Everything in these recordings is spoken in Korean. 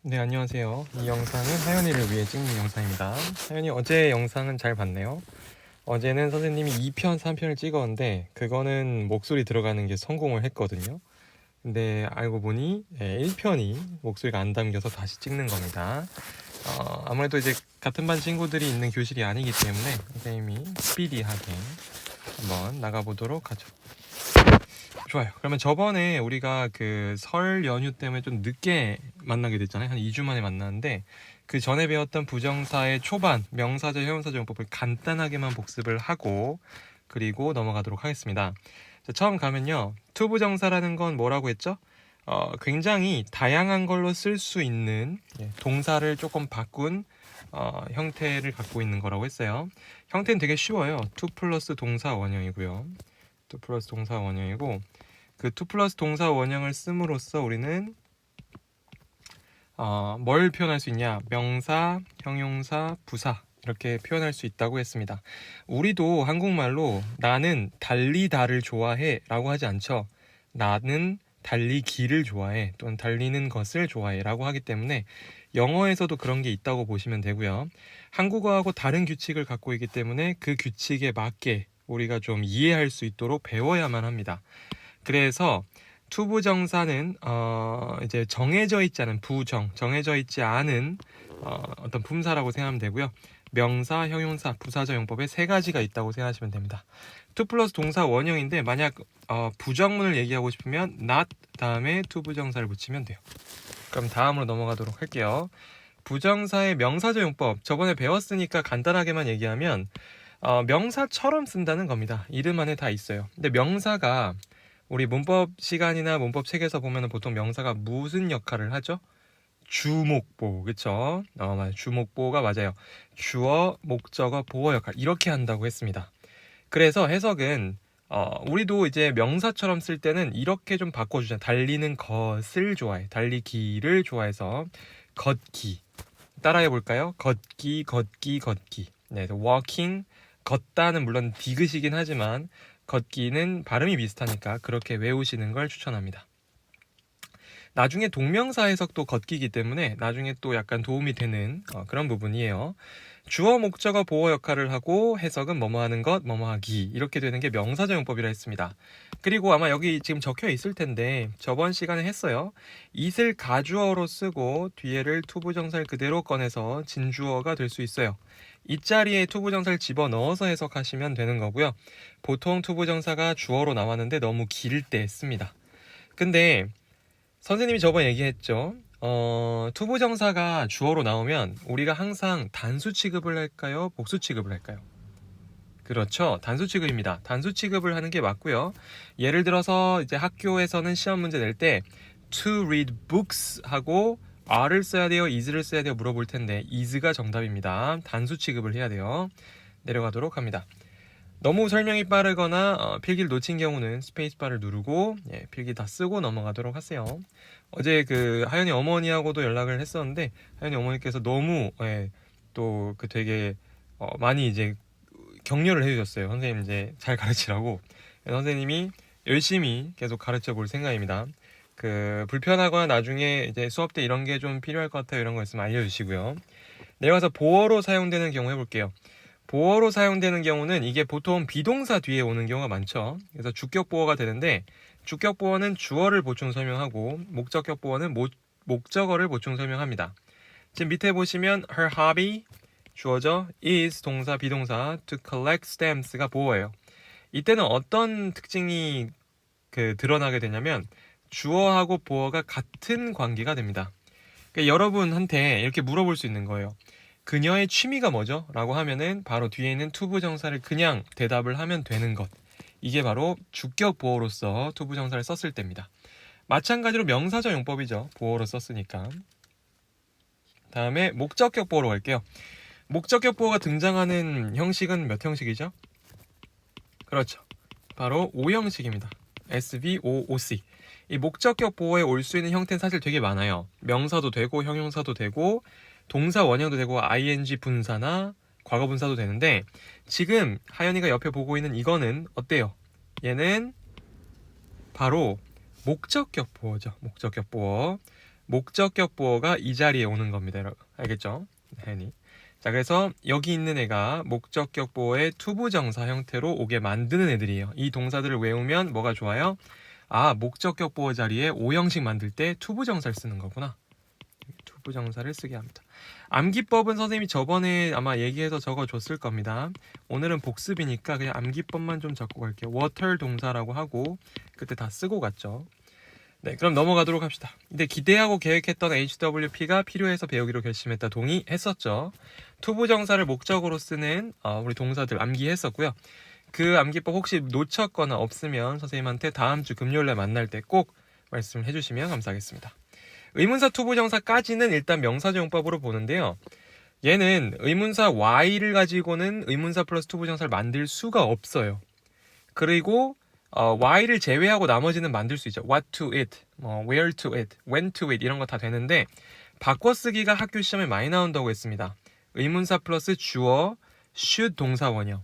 네, 안녕하세요. 이 영상은 하연이를 위해 찍는 영상입니다. 하연이 어제 영상은 잘 봤네요. 어제는 선생님이 2편, 3편을 찍었는데 그거는 목소리 들어가는 게 성공을 했거든요. 근데 알고 보니 1편이 목소리가 안 담겨서 다시 찍는 겁니다. 아무래도 이제 같은 반 친구들이 있는 교실이 아니기 때문에 선생님이 스피디하게 한번 나가보도록 하죠. 좋아요. 그러면 저번에 우리가 그 설 연휴 때문에 좀 늦게 만나게 됐잖아요. 한 2주 만에 만났는데 그 전에 배웠던 부정사의 초반, 명사절, 형용사절 용법을 간단하게만 복습을 하고 그리고 넘어가도록 하겠습니다. 자, 처음 가면요. 투부정사라는 건 뭐라고 했죠? 굉장히 다양한 걸로 쓸 수 있는 동사를 조금 바꾼 형태를 갖고 있는 거라고 했어요. 형태는 되게 쉬워요. 투 플러스 동사 원형이고요. 투 플러스 동사 원형이고 그 투 플러스 동사 원형을 씀으로써 우리는 뭘 표현할 수 있냐? 명사, 형용사, 부사 이렇게 표현할 수 있다고 했습니다. 우리도 한국말로 나는 달리다를 좋아해 라고 하지 않죠. 나는 달리기를 좋아해 또는 달리는 것을 좋아해 라고 하기 때문에 영어에서도 그런 게 있다고 보시면 되고요. 한국어하고 다른 규칙을 갖고 있기 때문에 그 규칙에 맞게 우리가 좀 이해할 수 있도록 배워야만 합니다. 그래서 투부정사는 이제 정해져 있지 않은 정해져 있지 않은 어떤 품사라고 생각하면 되고요. 명사, 형용사, 부사적 용법에 세 가지가 있다고 생각하시면 됩니다. 투 플러스 동사 원형인데 만약 부정문을 얘기하고 싶으면 not 다음에 투부정사를 붙이면 돼요. 그럼 다음으로 넘어가도록 할게요. 부정사의 명사적 용법 저번에 배웠으니까 간단하게만 얘기하면 명사처럼 쓴다는 겁니다. 이름 안에 다 있어요. 근데 명사가 우리 문법 시간이나 문법 책에서 보면 보통 명사가 무슨 역할을 하죠? 주목보, 그쵸? 맞아요. 주목보가 맞아요. 주어, 목적어, 보어 역할 이렇게 한다고 했습니다. 그래서 해석은 우리도 이제 명사처럼 쓸 때는 이렇게 좀 바꿔주잖아요. 달리는 것을 좋아해. 달리기를 좋아해서 걷기. 따라해 볼까요? 걷기, 걷기, 걷기. 네, walking, 걷다는 물론 디귿이긴 하지만 걷기는 발음이 비슷하니까 그렇게 외우시는 걸 추천합니다. 나중에 동명사 해석도 걷기이기 때문에 나중에 또 약간 도움이 되는 그런 부분이에요. 주어, 목적어, 보어 역할을 하고 해석은 뭐뭐 하는 것, 뭐뭐 하기 이렇게 되는 게 명사적 용법이라 했습니다. 그리고 아마 여기 지금 적혀 있을 텐데 저번 시간에 했어요. it을 가주어로 쓰고 뒤에를 투부정사를 그대로 꺼내서 진주어가 될 수 있어요. 이 자리에 투부정사를 집어넣어서 해석하시면 되는 거고요. 보통 투부정사가 주어로 나왔는데 너무 길 때 씁니다. 근데 선생님이 저번에 얘기했죠. 투부정사가 주어로 나오면 우리가 항상 단수 취급을 할까요? 복수 취급을 할까요? 그렇죠. 단수 취급입니다. 단수 취급을 하는 게 맞고요. 예를 들어서 이제 학교에서는 시험 문제 낼 때 to read books 하고 are를 써야 돼요? is를 써야 돼요? 물어볼 텐데 is가 정답입니다. 단수 취급을 해야 돼요. 내려가도록 합니다. 너무 설명이 빠르거나 필기를 놓친 경우는 스페이스바를 누르고 필기 다 쓰고 넘어가도록 하세요. 어제 그 하연이 어머니하고도 연락을 했었는데 하연이 어머니께서 너무 또 그 되게 많이 이제 격려를 해주셨어요. 선생님 이제 잘 가르치라고. 선생님이 열심히 계속 가르쳐 볼 생각입니다. 그 불편하거나 나중에 이제 수업 때 이런 게 좀 필요할 것 같아요. 이런 거 있으면 알려주시고요. 내려가서 보어로 사용되는 경우 해볼게요. 보어로 사용되는 경우는 이게 보통 비동사 뒤에 오는 경우가 많죠. 그래서 주격 보어가 되는데 주격 보어는 주어를 보충 설명하고 목적격 보어는 목적어를 보충 설명합니다. 지금 밑에 보시면 her hobby 주어죠. is 동사 비동사 to collect stamps가 보어예요. 이때는 어떤 특징이 드러나게 되냐면 주어하고 보어가 같은 관계가 됩니다. 그러니까 여러분한테 이렇게 물어볼 수 있는 거예요. 그녀의 취미가 뭐죠? 라고 하면은 바로 뒤에 있는 투부정사를 그냥 대답을 하면 되는 것. 이게 바로 주격 보어로서 투부정사를 썼을 때입니다. 마찬가지로 명사적 용법이죠. 보어로 썼으니까. 다음에 목적격 보어로 갈게요. 목적격 보어가 등장하는 형식은 몇 형식이죠? 그렇죠. 바로 5형식입니다. SVOOC. 이 목적격 보어에 올 수 있는 형태는 사실 되게 많아요. 명사도 되고 형용사도 되고 동사 원형도 되고 ing 분사나 과거 분사도 되는데 지금 하연이가 옆에 보고 있는 이거는 어때요? 얘는 바로 목적격 보어죠. 목적격 보어. 목적격 보어가 이 자리에 오는 겁니다. 여러분. 알겠죠? 네. 자, 그래서 여기 있는 애가 목적격 보어의 투부정사 형태로 오게 만드는 애들이에요. 이 동사들을 외우면 뭐가 좋아요? 아, 목적격 보어 자리에 오형식 만들 때 투부정사를 쓰는 거구나. 투부정사를 쓰게 합니다. 암기법은 선생님이 저번에 아마 얘기해서 적어줬을 겁니다. 오늘은 복습이니까 그냥 암기법만 좀 적고 갈게요. water 동사라고 하고 그때 다 쓰고 갔죠. 네, 그럼 넘어가도록 합시다. 근데 기대하고 계획했던 HWP가 필요해서 배우기로 결심했다 동의했었죠. 투부정사를 목적으로 쓰는 우리 동사들 암기했었고요. 그 암기법 혹시 놓쳤거나 없으면 선생님한테 다음 주 금요일에 만날 때 꼭 말씀해 주시면 감사하겠습니다. 의문사 투부정사까지는 일단 명사조용법으로 보는데요. 얘는 의문사 Y를 가지고는 의문사 플러스 투부정사를 만들 수가 없어요. 그리고 Y를 제외하고 나머지는 만들 수 있죠. What to eat, where to eat, when to eat 이런 거 다 되는데 바꿔쓰기가 학교 시험에 많이 나온다고 했습니다. 의문사 플러스 주어, should 동사원형.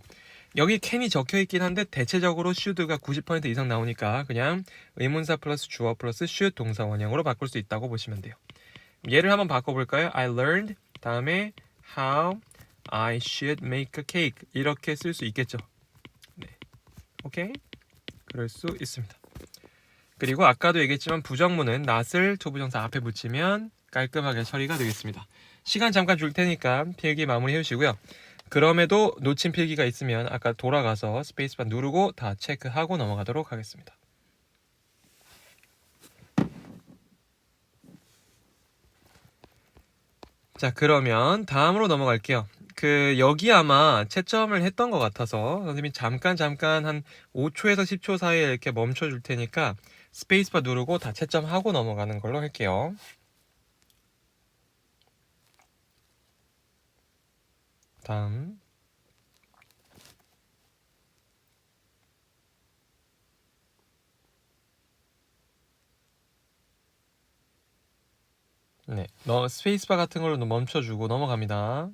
여기 can이 적혀있긴 한데 대체적으로 should가 90% 이상 나오니까 그냥 의문사 플러스 주어 플러스 should 동사원형으로 바꿀 수 있다고 보시면 돼요. 얘를 한번 바꿔볼까요? I learned 다음에 how I should make a cake 이렇게 쓸 수 있겠죠. 네, 오케이? 그럴 수 있습니다. 그리고 아까도 얘기했지만 부정문은 not을 투부정사 앞에 붙이면 깔끔하게 처리가 되겠습니다. 시간 잠깐 줄 테니까 필기 마무리 해주시고요. 그럼에도 놓친 필기가 있으면 아까 돌아가서 스페이스바 누르고 다 체크하고 넘어가도록 하겠습니다. 자, 그러면 다음으로 넘어갈게요. 여기 아마 채점을 했던 것 같아서 선생님이 잠깐 한 5초에서 10초 사이에 이렇게 멈춰줄 테니까 스페이스바 누르고 다 채점하고 넘어가는 걸로 할게요. 다음. 네, 스페이스바 같은 걸로 멈춰주고 넘어갑니다.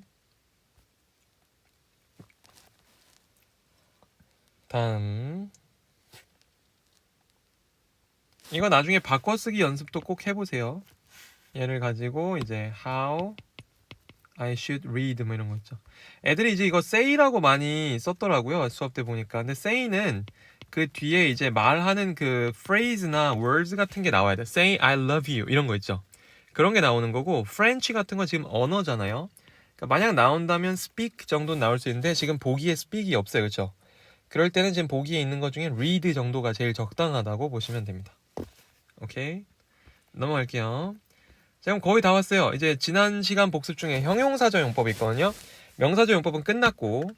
다음. 이거 나중에 바꿔쓰기 연습도 꼭 해보세요. 얘를 가지고 이제 how I should read 뭐 이런 거 있죠. 애들이 이제 이거 say라고 많이 썼더라고요. 수업 때 보니까. 근데 say는 그 뒤에 이제 말하는 그 phrase나 words 같은 게 나와야 돼. say I love you 이런 거 있죠. 그런 게 나오는 거고 French 같은 건 지금 언어잖아요. 그러니까 만약 나온다면 speak 정도는 나올 수 있는데 지금 보기에 speak이 없어요. 그렇죠? 그럴 때는 지금 보기에 있는 것 중에 read 정도가 제일 적당하다고 보시면 됩니다. 오케이? 넘어갈게요. 자, 그럼 거의 다 왔어요. 이제 지난 시간 복습 중에 형용사조용법이 있거든요. 명사조용법은 끝났고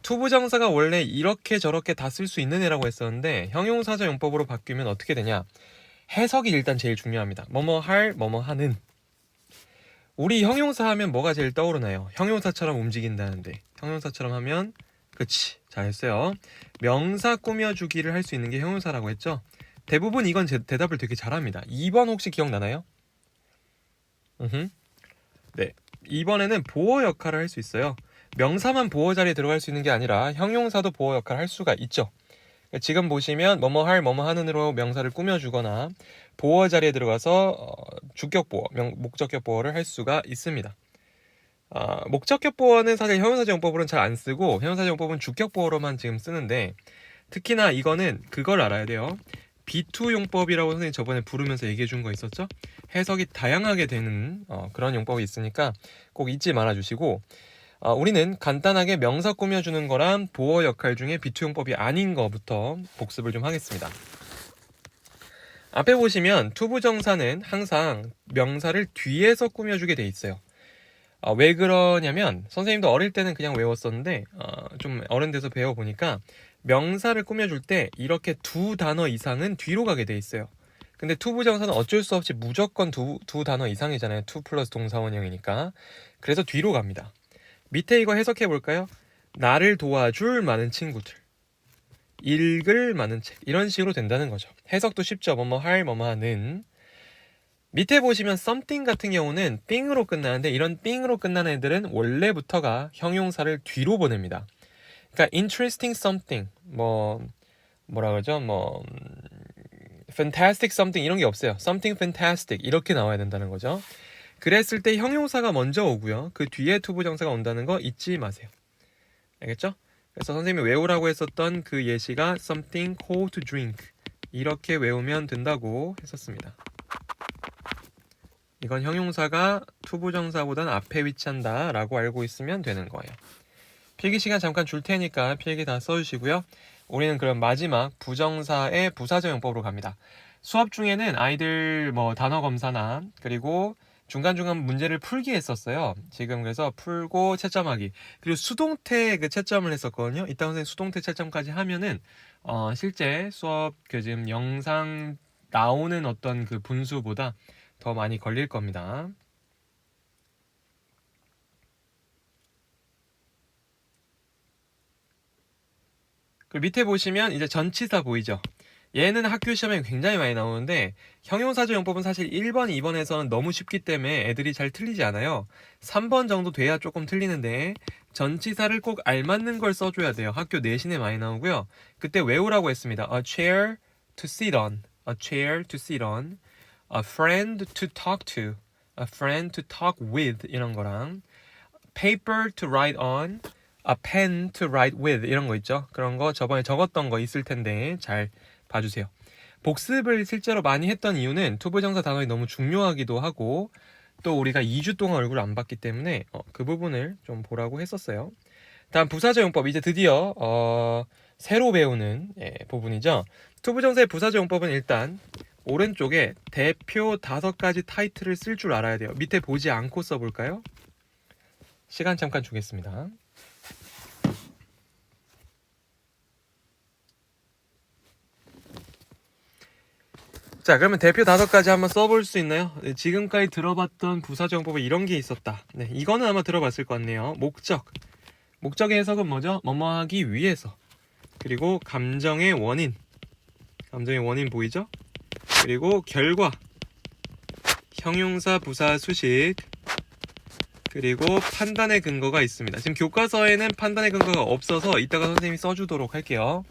투부정사가 원래 이렇게 저렇게 다 쓸 수 있는 애라고 했었는데 형용사조용법으로 바뀌면 어떻게 되냐? 해석이 일단 제일 중요합니다. 뭐뭐 할, 뭐뭐 하는. 우리 형용사 하면 뭐가 제일 떠오르나요? 형용사처럼 움직인다는데 형용사처럼 하면 그치, 잘했어요. 명사 꾸며주기를 할 수 있는 게 형용사라고 했죠? 대부분 이건 대답을 되게 잘합니다. 2번 혹시 기억나나요? 네, 2번에는 보어 역할을 할 수 있어요. 명사만 보어 자리에 들어갈 수 있는 게 아니라 형용사도 보어 역할을 할 수가 있죠. 지금 보시면 뭐뭐 할, 뭐뭐 하는으로 명사를 꾸며주거나 보어 자리에 들어가서 주격 보어, 목적격 보어를 할 수가 있습니다. 목적격 보어는 사실 형용사조용법으로는 잘 안 쓰고 형용사조용법은 주격 보어로만 지금 쓰는데 특히나 이거는 그걸 알아야 돼요. 비투용법이라고 선생님 저번에 부르면서 얘기해 준 거 있었죠? 해석이 다양하게 되는 그런 용법이 있으니까 꼭 잊지 말아 주시고 우리는 간단하게 명사 꾸며주는 거랑 보어 역할 중에 비투용법이 아닌 거부터 복습을 좀 하겠습니다. 앞에 보시면 투부정사는 항상 명사를 뒤에서 꾸며주게 돼 있어요. 왜 그러냐면 선생님도 어릴 때는 그냥 외웠었는데 좀 어른 돼서 배워보니까 명사를 꾸며줄 때 이렇게 두 단어 이상은 뒤로 가게 돼 있어요. 근데 투부정사는 어쩔 수 없이 무조건 두 단어 이상이잖아요. 투 플러스 동사원형이니까. 그래서 뒤로 갑니다. 밑에 이거 해석해 볼까요? 나를 도와줄 많은 친구들, 읽을 많은 책, 이런 식으로 된다는 거죠. 해석도 쉽죠. 뭐뭐 할, 뭐뭐 하는. 밑에 보시면 something 같은 경우는 thing으로 끝나는데 이런 thing으로 끝나는 애들은 원래부터가 형용사를 뒤로 보냅니다. 그러니까 interesting something, 뭐라 그러죠? fantastic something 이런 게 없어요. something fantastic 이렇게 나와야 된다는 거죠. 그랬을 때 형용사가 먼저 오고요. 그 뒤에 투부정사가 온다는 거 잊지 마세요. 알겠죠? 그래서 선생님이 외우라고 했었던 그 예시가 something cold to drink 이렇게 외우면 된다고 했었습니다. 이건 형용사가 투부정사보다는 앞에 위치한다 라고 알고 있으면 되는 거예요. 필기 시간 잠깐 줄 테니까 필기 다 써주시고요. 우리는 그럼 마지막 부정사의 부사적 용법으로 갑니다. 수업 중에는 아이들 뭐 단어 검사나 그리고 중간중간 문제를 풀기 했었어요. 지금 그래서 풀고 채점하기 그리고 수동태 그 채점을 했었거든요. 이따 선생님 수동태 채점까지 하면은 실제 수업 그 지금 영상 나오는 어떤 그 분수보다 더 많이 걸릴 겁니다. 그리고 밑에 보시면 이제 전치사 보이죠? 얘는 학교 시험에 굉장히 많이 나오는데 형용사적 용법은 사실 1번, 2번에서는 너무 쉽기 때문에 애들이 잘 틀리지 않아요. 3번 정도 돼야 조금 틀리는데 전치사를 꼭 알맞는 걸 써줘야 돼요. 학교 내신에 많이 나오고요. 그때 외우라고 했습니다. A chair to sit on, a chair to sit on, a friend to talk to, a friend to talk with 이런 거랑 paper to write on, a pen to write with 이런 거 있죠. 그런 거 저번에 적었던 거 있을 텐데 잘 봐주세요. 복습을 실제로 많이 했던 이유는 투부정사 단어이 너무 중요하기도 하고 또 우리가 2주 동안 얼굴을 안 봤기 때문에 그 부분을 좀 보라고 했었어요. 다음 부사적 용법 이제 드디어 새로 배우는 부분이죠. 투부정사의 부사적 용법은 일단 오른쪽에 대표 5가지 타이틀을 쓸 줄 알아야 돼요. 밑에 보지 않고 써볼까요? 시간 잠깐 주겠습니다. 자, 그러면 대표 5가지 한번 써볼 수 있나요? 네, 지금까지 들어봤던 부사정법에 이런 게 있었다. 네, 이거는 아마 들어봤을 것 같네요. 목적. 목적의 해석은 뭐죠? 뭐뭐 하기 위해서. 그리고 감정의 원인. 감정의 원인 보이죠? 그리고 결과. 형용사, 부사, 수식. 그리고 판단의 근거가 있습니다. 지금 교과서에는 판단의 근거가 없어서 이따가 선생님이 써주도록 할게요.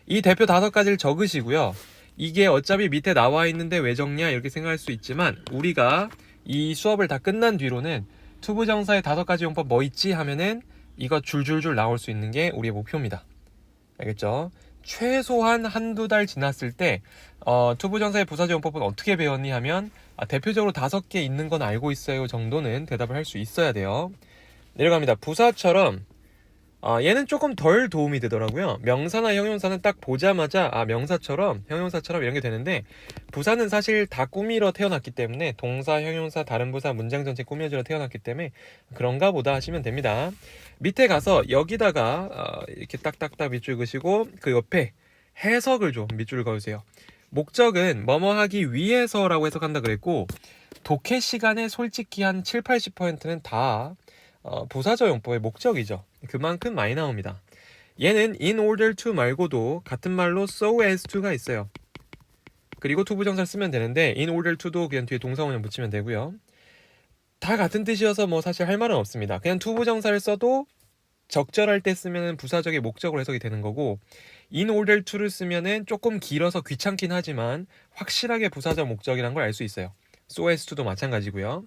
이 대표 5가지를 적으시고요. 이게 어차피 밑에 나와 있는데 왜 적냐 이렇게 생각할 수 있지만 우리가 이 수업을 다 끝난 뒤로는 투부정사의 5가지 용법 뭐 있지 하면은 이거 줄줄줄 나올 수 있는 게 우리의 목표입니다. 알겠죠? 최소한 한두 달 지났을 때 투부정사의 부사적 용법은 어떻게 배웠니 하면 대표적으로 5개 있는 건 알고 있어요 정도는 대답을 할 수 있어야 돼요. 내려갑니다. 부사처럼 얘는 조금 덜 도움이 되더라고요. 명사나 형용사는 딱 보자마자 명사처럼 형용사처럼 이런 게 되는데 부사는 사실 다 꾸미러 태어났기 때문에 동사, 형용사, 다른 부사, 문장 전체 꾸며주러 태어났기 때문에 그런가 보다 하시면 됩니다. 밑에 가서 여기다가 이렇게 딱딱딱 밑줄 그시고 그 옆에 해석을 좀 밑줄 그으세요. 목적은 뭐뭐 하기 위해서라고 해석한다 그랬고 독해 시간에 솔직히 한 7, 80%는 다 부사적 용법의 목적이죠. 그만큼 많이 나옵니다. 얘는 in order to 말고도 같은 말로 so as to가 있어요. 그리고 투부정사를 쓰면 되는데 in order to도 그냥 뒤에 동사원형 붙이면 되고요. 다 같은 뜻이어서 뭐 사실 할 말은 없습니다. 그냥 투부정사를 써도 적절할 때 쓰면 부사적의 목적으로 해석이 되는 거고 in order to를 쓰면은 조금 길어서 귀찮긴 하지만 확실하게 부사적 목적이라는 걸 알 수 있어요. so as to도 마찬가지고요.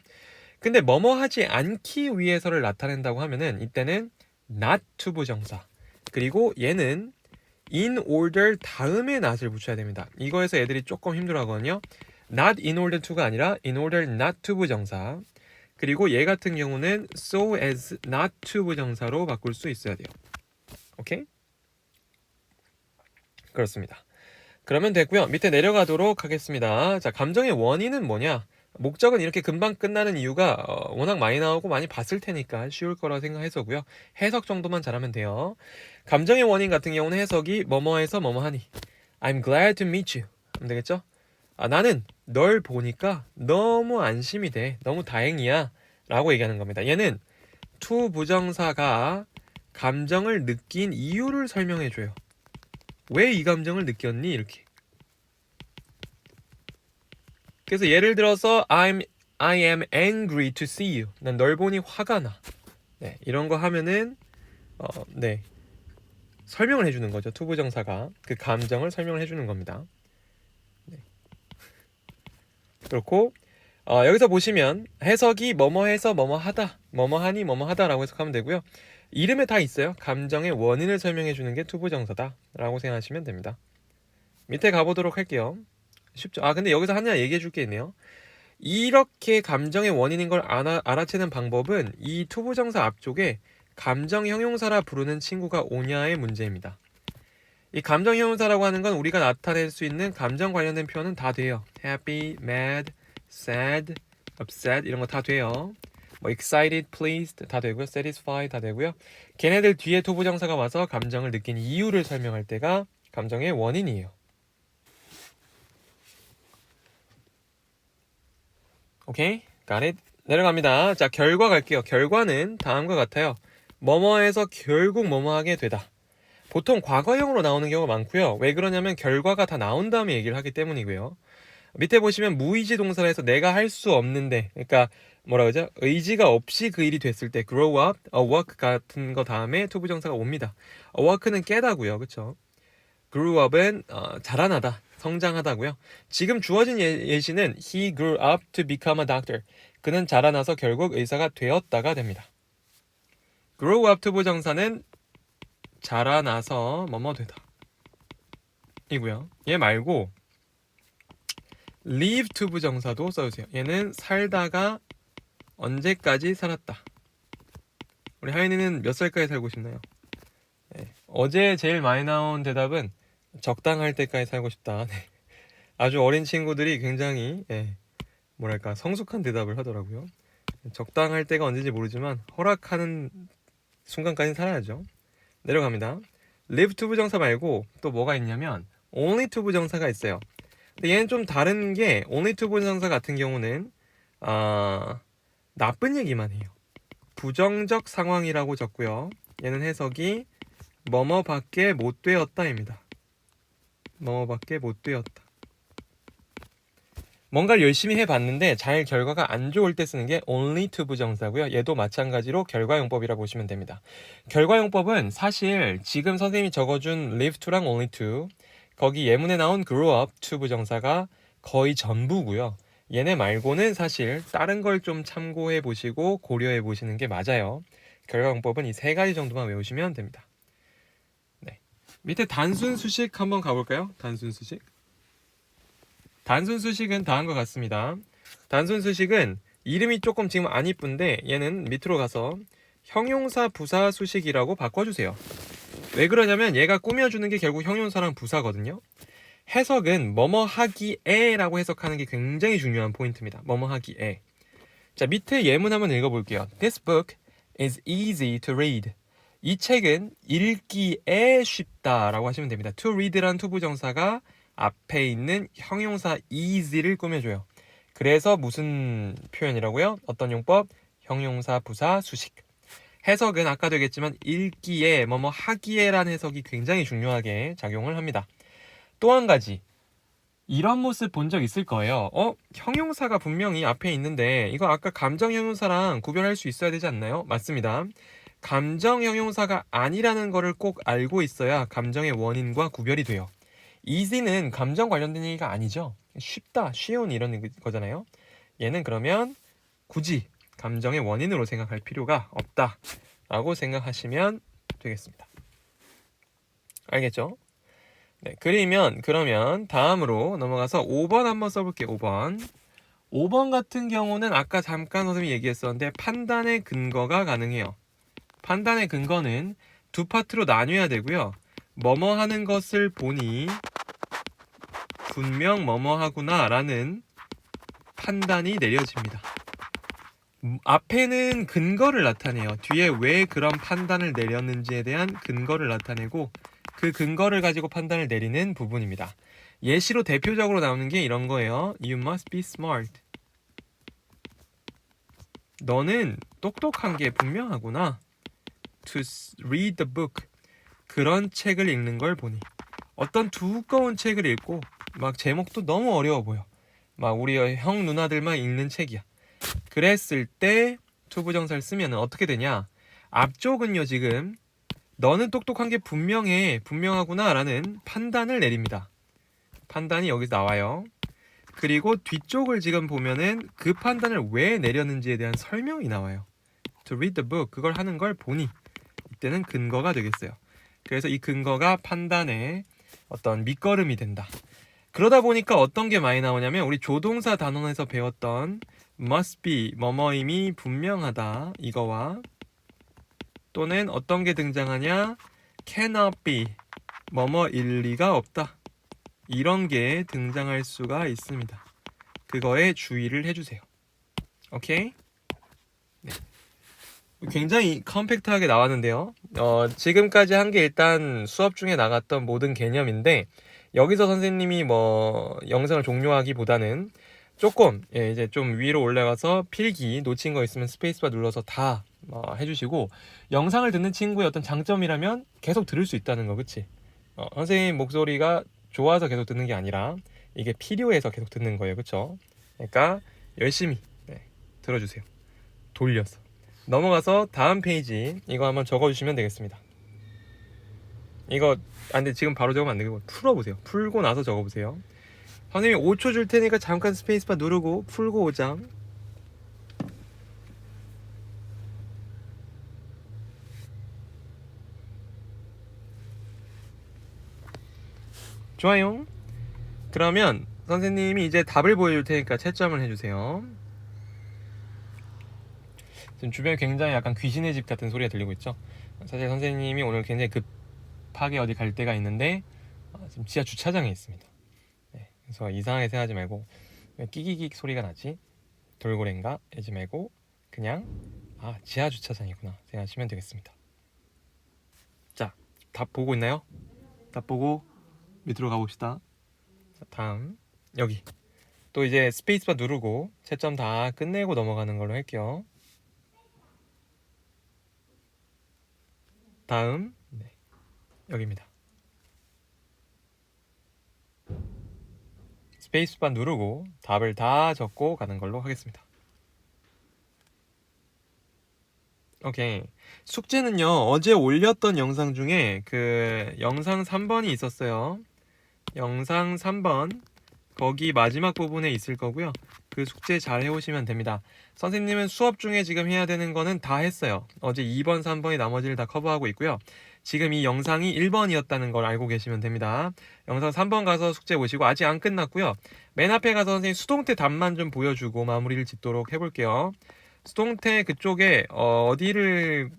근데 뭐뭐 하지 않기 위해서를 나타낸다고 하면은 이때는 not 투부정사 그리고 얘는 in order 다음에 not을 붙여야 됩니다. 이거에서 애들이 조금 힘들어하거든요. not in order to가 아니라 in order not 투부정사 그리고 얘 같은 경우는 so as not 투부정사로 바꿀 수 있어야 돼요. 오케이? 그렇습니다. 그러면 됐고요. 밑에 내려가도록 하겠습니다. 자, 감정의 원인은 뭐냐? 목적은 이렇게 금방 끝나는 이유가 워낙 많이 나오고 많이 봤을 테니까 쉬울 거라 생각해서고요. 해석 정도만 잘하면 돼요. 감정의 원인 같은 경우는 해석이 뭐뭐해서 뭐뭐하니 I'm glad to meet you 하면 되겠죠? 나는 널 보니까 너무 안심이 돼. 너무 다행이야 라고 얘기하는 겁니다. 얘는 to 부정사가 감정을 느낀 이유를 설명해줘요. 왜 이 감정을 느꼈니? 이렇게. 그래서 예를 들어서 I am angry to see you. 난 널 보니 화가 나. 네, 이런 거 하면은 네. 설명을 해주는 거죠. 투부정사가 그 감정을 설명을 해주는 겁니다. 네. 그렇고 여기서 보시면 해석이 뭐뭐해서 뭐뭐하다, 뭐뭐하니 뭐뭐하다라고 해석하면 되고요. 이름에 다 있어요. 감정의 원인을 설명해 주는 게 투부정사다라고 생각하시면 됩니다. 밑에 가보도록 할게요. 쉽죠? 근데 여기서 하나 얘기해 줄 게 있네요. 이렇게 감정의 원인인 걸 알아채는 방법은 이 투부정사 앞쪽에 감정 형용사라 부르는 친구가 오냐의 문제입니다. 이 감정 형용사라고 하는 건 우리가 나타낼 수 있는 감정 관련된 표현은 다 돼요. happy, mad, sad, upset 이런 거 다 돼요. 뭐 excited, pleased 다 되고요. satisfied 다 되고요. 걔네들 뒤에 투부정사가 와서 감정을 느낀 이유를 설명할 때가 감정의 원인이에요. 오케이? got it? 내려갑니다. 자, 결과 갈게요. 결과는 다음과 같아요. 뭐뭐해서 결국 뭐뭐하게 되다. 보통 과거형으로 나오는 경우가 많고요. 왜 그러냐면 결과가 다 나온 다음에 얘기를 하기 때문이고요. 밑에 보시면 무의지 동사를 해서 내가 할 수 없는데, 그러니까 뭐라 그러죠? 의지가 없이 그 일이 됐을 때 grow up, work 같은 거 다음에 투부정사가 옵니다. work는 깨다고요. 그쵸? grew up은 자라나다, 성장하다고요. 지금 주어진 예시는 he grew up to become a doctor. 그는 자라나서 결국 의사가 되었다가 됩니다. grow up 투부정사는 자라나서 뭐뭐 되다 이고요. 얘 말고 live 투부정사도 써주세요. 얘는 살다가 언제까지 살았다. 우리 하인이는 몇 살까지 살고 싶나요? 네. 어제 제일 많이 나온 대답은 적당할 때까지 살고 싶다. 네. 아주 어린 친구들이 굉장히 뭐랄까 성숙한 대답을 하더라고요. 적당할 때가 언제인지 모르지만 허락하는 순간까지는 살아야죠. 내려갑니다. live 투부정사 말고 또 뭐가 있냐면 only 투부정사가 있어요. 근데 얘는 좀 다른 게 only 투부정사 같은 경우는 나쁜 얘기만 해요. 부정적 상황이라고 적고요. 얘는 해석이 뭐뭐밖에 못 되었다입니다. 뭐뭐밖에 못 되었다. 뭔가를 열심히 해봤는데 잘 결과가 안 좋을 때 쓰는 게 only to 부정사고요. 얘도 마찬가지로 결과용법이라 보시면 됩니다. 결과용법은 사실 지금 선생님이 적어준 live to랑 only to 거기 예문에 나온 grow up to 부정사가 거의 전부고요. 얘네 말고는 사실 다른 걸 좀 참고해 보시고 고려해 보시는 게 맞아요. 결과용법은 이 세 가지 정도만 외우시면 됩니다. 네. 밑에 단순 수식 한번 가볼까요? 단순 수식. 단순 수식은 다음과 같습니다. 단순 수식은 이름이 조금 지금 안 이쁜데 얘는 밑으로 가서 형용사 부사 수식이라고 바꿔주세요. 왜 그러냐면 얘가 꾸며주는 게 결국 형용사랑 부사거든요. 해석은 뭐뭐 하기에 라고 해석하는 게 굉장히 중요한 포인트입니다. 뭐뭐 하기에. 자, 밑에 예문 한번 읽어볼게요. This book is easy to read. 이 책은 읽기에 쉽다 라고 하시면 됩니다. To read란 투부정사가 앞에 있는 형용사 easy를 꾸며줘요. 그래서 무슨 표현이라고요? 어떤 용법? 형용사 부사 수식. 해석은 아까 되겠지만 읽기에 뭐뭐 하기에란 해석이 굉장히 중요하게 작용을 합니다. 또 한 가지 이런 모습 본 적 있을 거예요. 형용사가 분명히 앞에 있는데 이거 아까 감정 형용사랑 구별할 수 있어야 되지 않나요? 맞습니다. 감정 형용사가 아니라는 거를 꼭 알고 있어야 감정의 원인과 구별이 돼요. easy는 감정 관련된 얘기가 아니죠. 쉽다, 쉬운 이런 거잖아요. 얘는 그러면 굳이 감정의 원인으로 생각할 필요가 없다 라고 생각하시면 되겠습니다. 알겠죠? 네, 그러면 다음으로 넘어가서 5번 한번 써볼게요. 5번 같은 경우는 아까 잠깐 선생님이 얘기했었는데 판단의 근거가 가능해요. 판단의 근거는 두 파트로 나뉘어야 되고요. 뭐뭐 하는 것을 보니 분명 뭐뭐 하구나 라는 판단이 내려집니다. 앞에는 근거를 나타내요. 뒤에 왜 그런 판단을 내렸는지에 대한 근거를 나타내고 그 근거를 가지고 판단을 내리는 부분입니다. 예시로 대표적으로 나오는 게 이런 거예요. You must be smart. 너는 똑똑한 게 분명하구나. To read the book. 그런 책을 읽는 걸 보니. 어떤 두꺼운 책을 읽고 막 제목도 너무 어려워 보여. 막 우리 형 누나들만 읽는 책이야. 그랬을 때 투부정사를 쓰면 어떻게 되냐? 앞쪽은요 지금 너는 똑똑한 게 분명하구나 라는 판단을 내립니다. 판단이 여기서 나와요. 그리고 뒤쪽을 지금 보면은 그 판단을 왜 내렸는지에 대한 설명이 나와요. To read the book, 그걸 하는 걸 보니 이때는 근거가 되겠어요. 그래서 이 근거가 판단의 어떤 밑거름이 된다. 그러다 보니까 어떤 게 많이 나오냐면 우리 조동사 단원에서 배웠던 must be, 뭐뭐임이 분명하다, 이거와 또는 어떤 게 등장하냐, cannot be, 뭐뭐일 리가 없다, 이런 게 등장할 수가 있습니다. 그거에 주의를 해주세요. 오케이? 네. 굉장히 컴팩트하게 나왔는데요. 지금까지 한 게 일단 수업 중에 나갔던 모든 개념인데 여기서 선생님이 뭐 영상을 종료하기보다는 조금 이제 좀 위로 올라가서 필기 놓친 거 있으면 스페이스바 눌러서 다 해주시고, 영상을 듣는 친구의 어떤 장점이라면 계속 들을 수 있다는 거, 그치? 선생님 목소리가 좋아서 계속 듣는 게 아니라 이게 필요해서 계속 듣는 거예요, 그쵸? 그러니까 열심히 들어주세요. 돌려서. 넘어가서 다음 페이지 이거 한번 적어주시면 되겠습니다. 이거 근데 지금 바로 적으면 안 되고 풀어보세요. 풀고 나서 적어보세요. 선생님이 5초 줄 테니까 잠깐 스페이스바 누르고 풀고 오자. 좋아요. 그러면 선생님이 이제 답을 보여줄 테니까 채점을 해주세요. 지금 주변에 굉장히 약간 귀신의 집 같은 소리가 들리고 있죠. 사실 선생님이 오늘 굉장히 급하게 어디 갈 데가 있는데 지금 지하 주차장에 있습니다. 그래서 이상하게 생각하지 말고 왜 끼기기 소리가 나지? 돌고래인가? 이러지 말고 그냥 지하 주차장이구나 생각하시면 되겠습니다. 자, 답 보고 있나요? 답 보고 밑으로 가봅시다. 자, 다음 여기 또 이제 스페이스바 누르고 채점 다 끝내고 넘어가는 걸로 할게요. 다음 여기입니다. 스페이스바 누르고 답을 다 적고 가는 걸로 하겠습니다. 오케이. 숙제는요, 어제 올렸던 영상 중에 그 영상 3번이 있었어요. 영상 3번 거기 마지막 부분에 있을 거고요. 그 숙제 잘 해오시면 됩니다. 선생님은 수업 중에 지금 해야 되는 거는 다 했어요. 어제 2번, 3번이 나머지를 다 커버하고 있고요. 지금 이 영상이 1번이었다는 걸 알고 계시면 됩니다. 영상 3번 가서 숙제 보시고, 아직 안 끝났고요. 맨 앞에 가서 선생님 수동태 답만 좀 보여주고 마무리를 짓도록 해볼게요. 수동태 그쪽에 어디를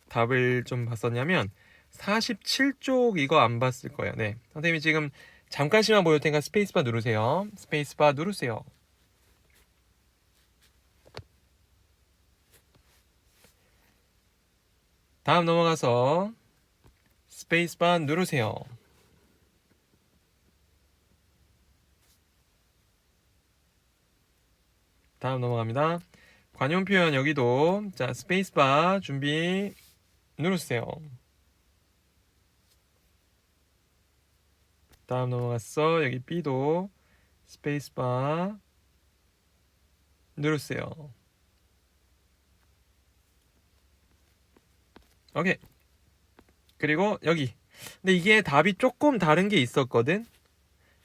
답을 좀 봤었냐면 47쪽 이거 안 봤을 거예요. 네, 선생님이 지금 잠깐씩만 보여줄 테니까 스페이스바 누르세요. 스페이스바 누르세요. 다음 넘어가서 스페이스바 누르세요. 다음 넘어갑니다. 관용 표현 여기도 자 스페이스바 준비 누르세요. 다음 넘어갔어. 여기 B도 스페이스바 누르세요. 오케이. 그리고 여기. 근데 이게 답이 조금 다른 게 있었거든.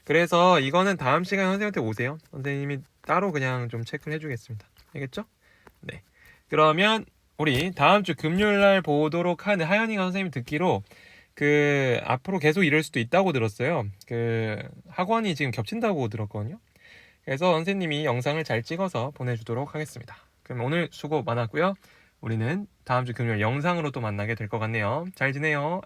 그래서 이거는 다음 시간에 선생님한테 오세요. 선생님이 따로 그냥 좀 체크를 해주겠습니다. 알겠죠? 네. 그러면 우리 다음 주 금요일 날 보도록 하는, 하연이가 선생님 듣기로 그 앞으로 계속 이럴 수도 있다고 들었어요. 그 학원이 지금 겹친다고 들었거든요. 그래서 선생님이 영상을 잘 찍어서 보내주도록 하겠습니다. 그럼 오늘 수고 많았고요. 우리는 다음 주 금요일 영상으로 또 만나게 될 것 같네요. 잘 지내요.